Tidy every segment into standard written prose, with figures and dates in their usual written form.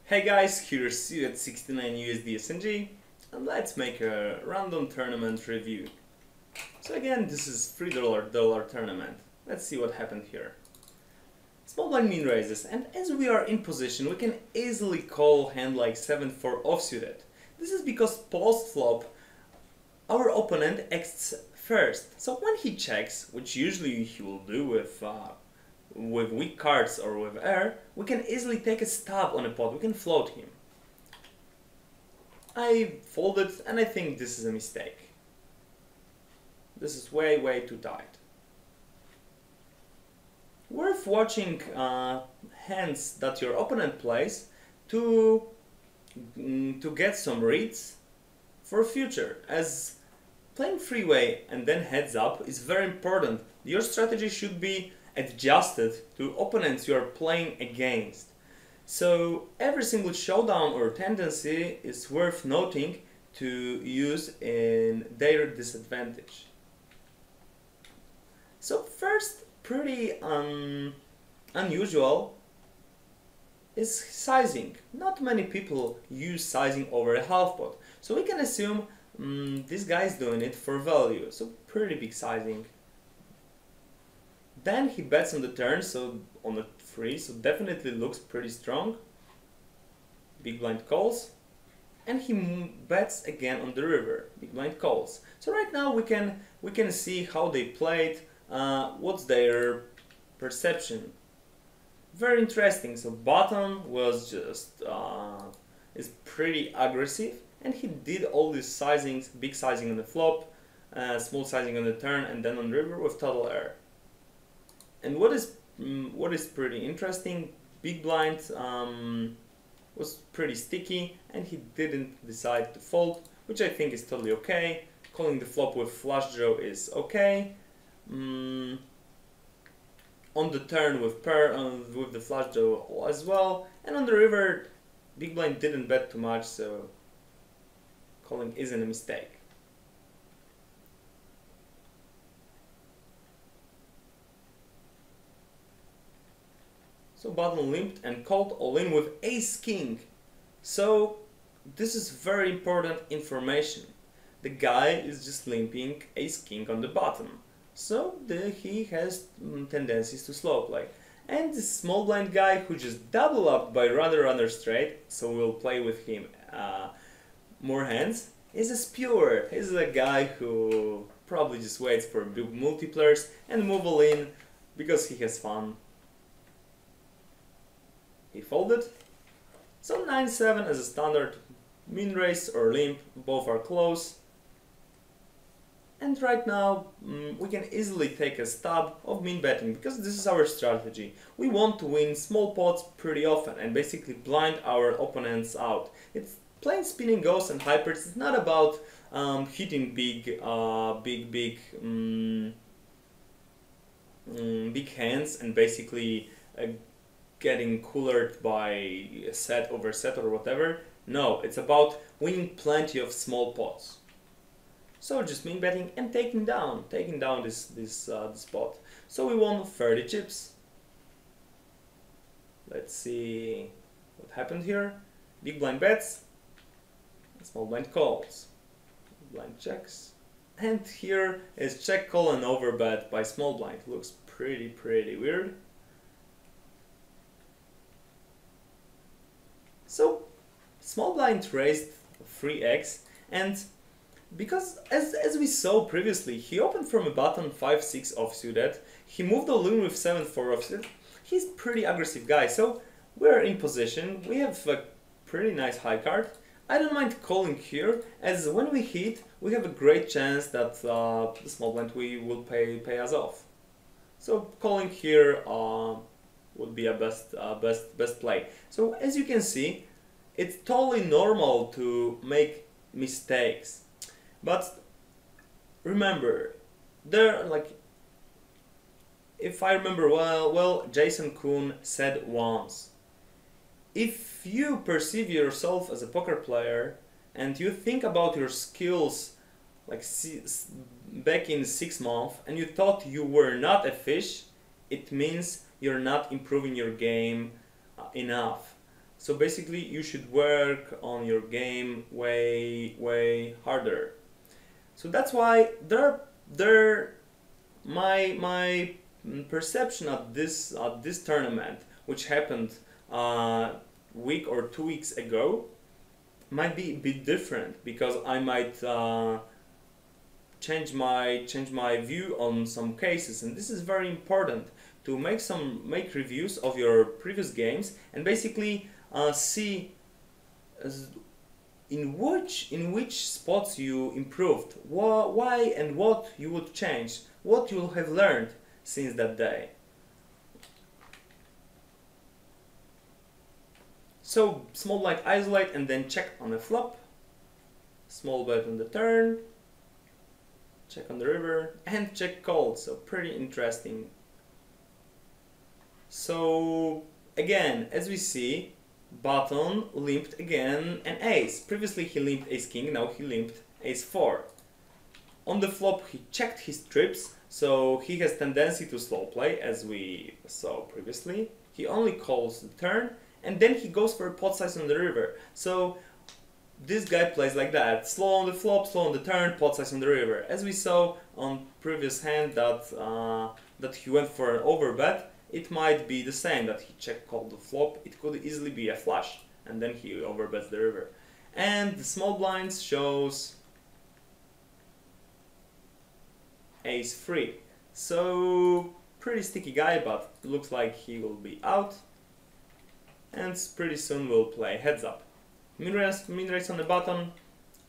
Hey guys, here's Sue at 69 USD SNG, and let's make a random tournament review. So again, this is $3 tournament. Let's see what happened here. Small blind min raises, and as we are in position, we can easily call hand like 7-4 offsuited. This is because post flop, our opponent acts first. So when he checks, which usually he will do with weak cards or with air, we can easily take a stab on a pot, we can float him. I folded and I think this is a mistake. This is way too tight. Worth watching hands that your opponent plays to get some reads for future, as playing freeway and then heads up is very important. Your strategy should be adjusted to opponents you are playing against. So every single showdown or tendency is worth noting to use in their disadvantage. So first, pretty unusual is sizing. Not many people use sizing over a half pot. So we can assume this guy is doing it for value. So pretty big sizing. Then he bets on the turn, so on a 3, so definitely looks pretty strong. Big blind calls. And he bets again on the river. Big blind calls. So right now we can see how they played, what's their perception. Very interesting. So bottom was just is pretty aggressive, and he did all these sizings, big sizing on the flop, small sizing on the turn, and then on the river with total air. And what is pretty interesting, big blind was pretty sticky, and he didn't decide to fold, which I think is totally okay. Calling the flop with flush draw is okay. On the turn with pair, with the flush draw as well, and on the river, big blind didn't bet too much, so calling isn't a mistake. So bottom limped and called all in with ace-king. So this is very important information. The guy is just limping ace-king on the bottom. So he has tendencies to slow play. And the small blind guy who just double up by runner straight, so we'll play with him more hands, is a spewer. He's a guy who probably just waits for big multipliers and move all in because he has fun. He folded. So 9-7 as a standard min raise or limp, both are close. And right now we can easily take a stab of min betting because this is our strategy. We want to win small pots pretty often and basically blind our opponents out. It's playing spin&go's and hypers. It's not about hitting big hands and basically getting coolered by set over set or whatever. No, it's about winning plenty of small pots. So just min betting and taking down this pot. So we won 30 chips. Let's see what happened here. Big blind bets, small blind calls, blind checks, and here is check call and overbet by small blind. Looks pretty weird. So small blind raised 3x, and because as we saw previously, he opened from a button 5-6 offsuited, he moved all in with 7-4 offsuited. He's pretty aggressive guy, so we're in position, we have a pretty nice high card. I don't mind calling here, as when we hit, we have a great chance that the small blind will pay us off. So calling here would be a best play. So as you can see, it's totally normal to make mistakes. But remember, if I remember well, Jason Kuhn said once, if you perceive yourself as a poker player and you think about your skills like back in 6 months and you thought you were not a fish, it means you're not improving your game enough. So basically you should work on your game way harder. So that's why my perception at this tournament, which happened week or 2 weeks ago, might be a bit different, because I might change my view on some cases, and this is very important to make reviews of your previous games and basically see in which spots you improved, why and what you would change, what you have learned since that day. So small blind isolate and then check on the flop, small bet on the turn, check on the river, and check call. So pretty interesting. So again, as we see, button limped again an ace. Previously he limped ace king, now he limped ace 4. On the flop he checked his trips, so he has tendency to slow play, as we saw previously. He only calls the turn, and then he goes for a pot size on the river. So this guy plays like that: slow on the flop, slow on the turn, pot size on the river. As we saw on previous hand that he went for an overbet, it might be the same, that he check called the flop. It could easily be a flush, and then he overbets the river. And the small blinds shows ace 3. So pretty sticky guy, but looks like he will be out, and pretty soon we'll play heads up. Min raise on the button.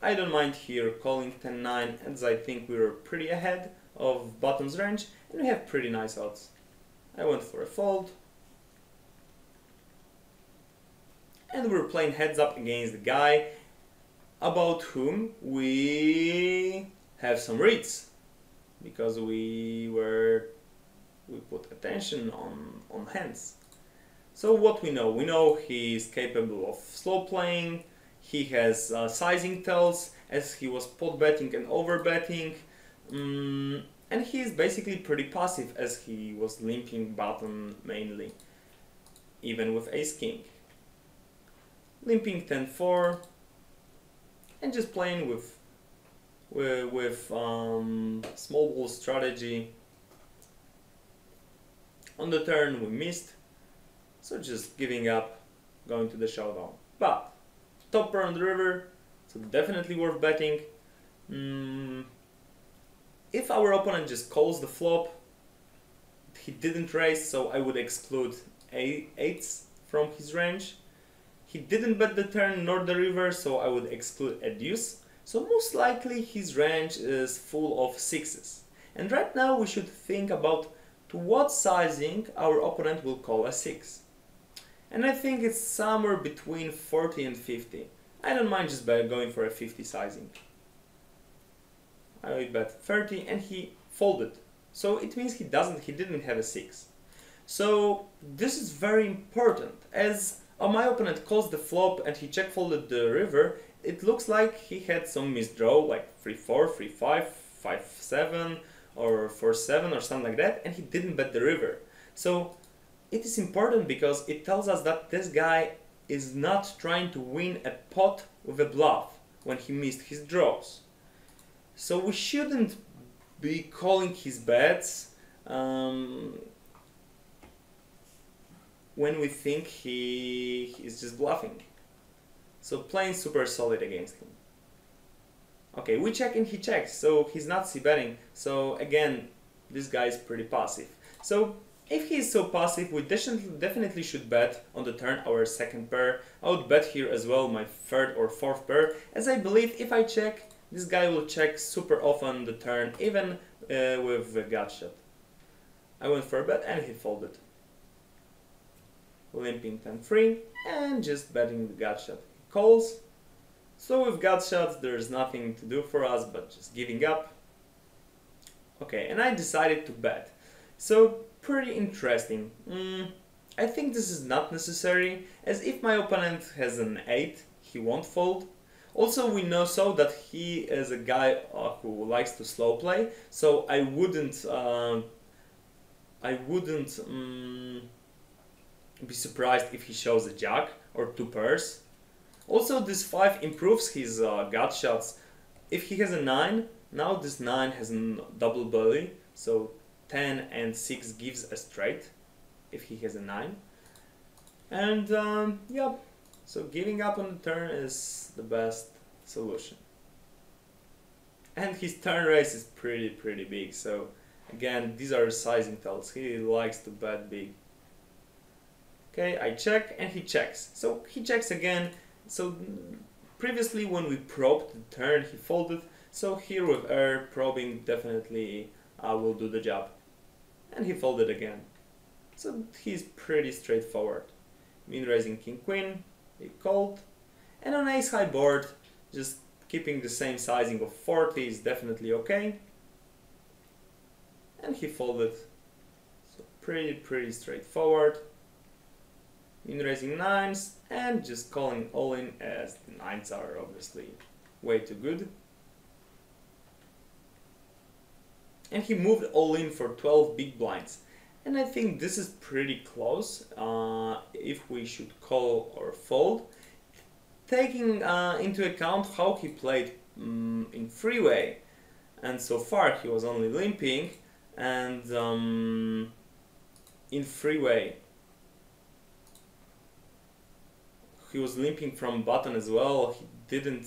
I don't mind here calling 10-9, as I think we were pretty ahead of button's range and we have pretty nice odds. I went for a fold, and we're playing heads up against the guy about whom we have some reads, because we put attention on hands. So what we know he is capable of slow playing, he has sizing tells, as he was pot betting and over betting, and he is basically pretty passive, as he was limping button mainly, even with ace king. Limping 10-4, and just playing with small ball strategy. On the turn we missed, so just giving up, going to the showdown. But top pair on the river, so definitely worth betting. If our opponent just calls the flop, he didn't raise, so I would exclude eights from his range. He didn't bet the turn nor the river, so I would exclude a deuce. So most likely his range is full of sixes. And right now we should think about to what sizing our opponent will call a 6. And I think it's somewhere between 40 and 50. I don't mind just going for a 50 sizing. I would bet 30 and he folded. So it means he didn't have a 6. So this is very important, as my opponent calls the flop and he check folded the river. It looks like he had some misdraw, like 3-4, 3-5, 5-7 or 4-7 or something like that, and he didn't bet the river. So it is important because it tells us that this guy is not trying to win a pot with a bluff when he missed his draws. So we shouldn't be calling his bets when we think he is just bluffing. So playing super solid against him. Okay, we check and he checks, so he's not c-betting. So again, this guy is pretty passive. So if he is so passive, we definitely should bet on the turn our second pair. I would bet here as well my third or fourth pair, as I believe if I check, this guy will check super often the turn, even with a gut shot. I went for a bet and he folded. Limping 10-3 and just betting the gut shot. He calls. So with gut shots there's nothing to do for us but just giving up. Okay, and I decided to bet. So pretty interesting. I think this is not necessary, as if my opponent has an 8, he won't fold. Also we know so that he is a guy who likes to slow play, so I wouldn't be surprised if he shows a jack or 2 pairs. Also this 5 improves his gut shots. If he has a 9, now this 9 has a double belly, so 10 and 6 gives a straight if he has a 9. And yeah, so giving up on the turn is the best solution. And his turn raise is pretty big, so again, these are sizing tells. He likes to bet big. Okay, I check and he checks. So he checks again. So previously when we probed the turn, he folded. So here with air, probing definitely will do the job. And he folded again. So he's pretty straightforward. Min raising king queen, he called. And on ace high board, just keeping the same sizing of 40 is definitely okay. And he folded. So pretty straightforward. Min raising 9s and just calling all in, as the 9s are obviously way too good. And he moved all in for 12 big blinds. And I think this is pretty close if we should call or fold, taking into account how he played in freeway. And so far he was only limping, and in freeway he was limping from button as well. He didn't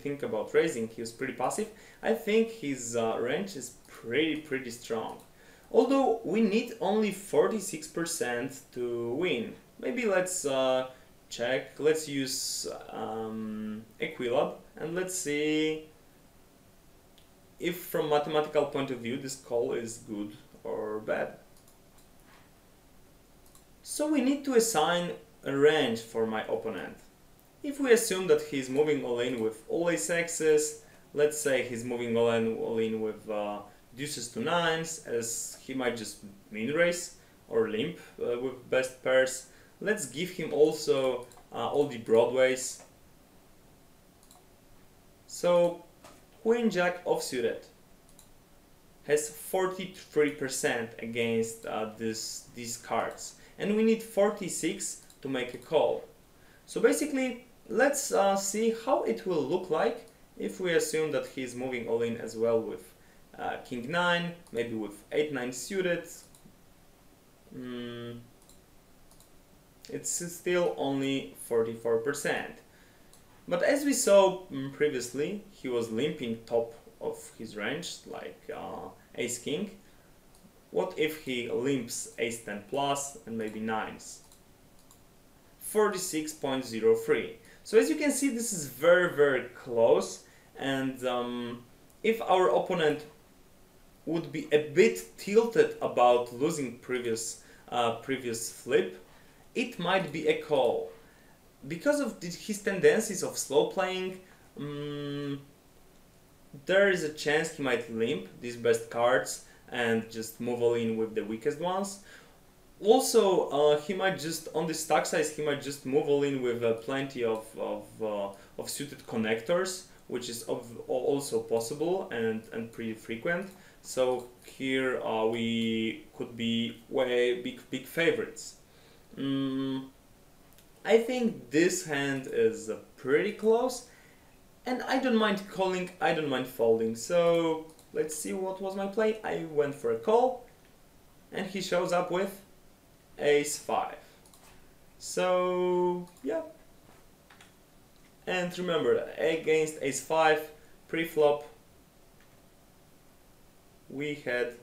think about raising. He was pretty passive. I think his range is pretty strong. Although we need only 46% to win. Maybe let's check. Let's use Equilab and let's see if from mathematical point of view this call is good or bad. So we need to assign a range for my opponent. If we assume that he's moving all in with all ace X's, let's say he's moving all in with deuces to 9s, as he might just min raise or limp with best pairs. Let's give him also all the broadways. So Queen Jack offsuited has 43% against these cards, and we need 46 to make a call. So basically, let's see how it will look like if we assume that he's moving all in as well with King 9, maybe with 8-9 suited. It's still only 44%. But as we saw previously, he was limping top of his range, like Ace King. What if he limps Ace 10 plus and maybe 9s? 46.03. So as you can see, this is very close, and if our opponent would be a bit tilted about losing previous flip, it might be a call. Because of his tendencies of slow playing, there is a chance he might limp these best cards and just move all in with the weakest ones. Also, he might just, on the stack size, he might just move all in with plenty of suited connectors, which is also possible and pretty frequent. So here we could be way big favorites. I think this hand is pretty close, and I don't mind calling, I don't mind folding. So let's see what was my play. I went for a call, and he shows up with Ace 5. So yeah, and remember, against Ace 5 pre-flop we had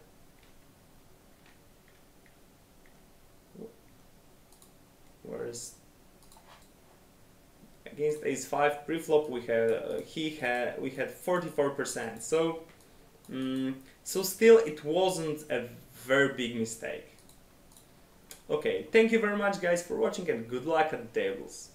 against Ace 5 pre-flop we had we had 44%. So so still it wasn't a very big mistake. Okay, thank you very much guys for watching, and good luck at the tables.